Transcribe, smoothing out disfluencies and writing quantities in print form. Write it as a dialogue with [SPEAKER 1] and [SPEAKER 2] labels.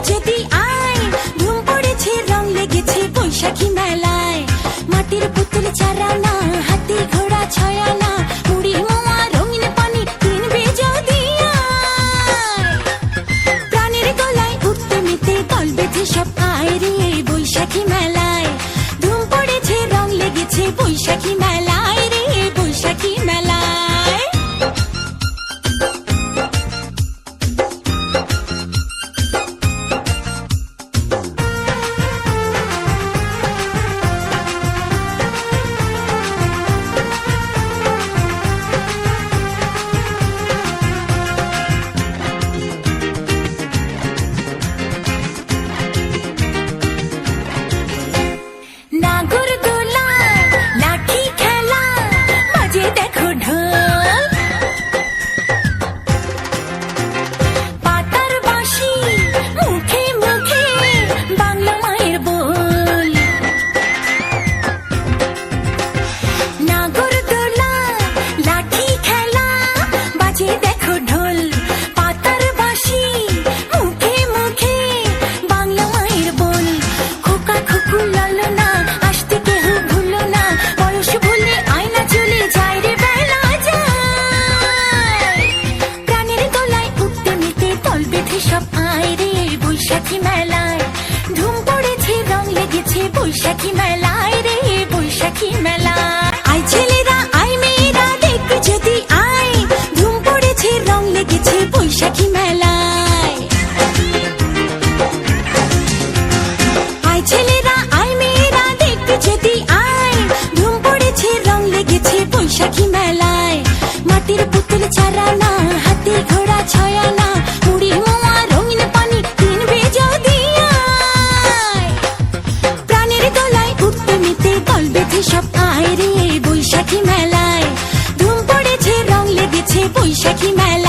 [SPEAKER 1] যদি আয়, ধুম পড়েছে রং লেগেছে বৈশাখী মেলায়। মাটির পুতুল চারানা, হাতি ঘোড়া ছয়ানা, মুড়ি মোয়া রঙিন পানি কিনবে যদি আয়। প্রাণের গলায় উঠতে মেতে দল বেঁধে সব আয় রে বৈশাখী মেলায়। ধুম পড়েছে রং লেগেছে বৈশাখী মেলায় রে বৈশাখী মেলায়। নাগরদোলা, লাঠি খেলা, বাজে দেখো ঢোল। পাতার বাঁশি, মুখে মুখে বাংলা মায়ের বোল। নাগরদোলা, লাঠি খেলা, বাজে দেখো ঢোল। পাতার বাঁশি, মুখে মুখে বাংলা মায়ের বোল। খোকা খুকু লালনা, আসতে কেহ ভুলো না, বয়স ভুলে আয়না চলে যায় রে বেলা যায়। প্রাণের গলায় উঠতে মেতে দল বেঁধে সব আয় রে বৈশাখী মেলায়। ধুম পড়েছে রং লেগেছে বৈশাখী মেলায় রে বৈশাখী মেলায়। আয় ছেলেরা আয় মেয়েরা দেখবে যদি আয়, ধুম পড়েছে রং লেগেছে বৈশাখী মেলায়। আয় ছেলেরা আয় মেয়েরা দেখবে যদি আয়, ধুম পড়েছে রং লেগেছে বৈশাখী মেলায়। মাটির পুতুল চারানা, হাতি ঘোড়া ছয়ানা, মুড়ি মোয়া রঙিন পানি কিনবে যদি আয়। প্রাণের গলায় উঠতে মেতে দল বেঁধে সব আয় রে বৈশাখী মেলায়। ধুম পড়েছে রং লেগেছে বৈশাখী মেলায়।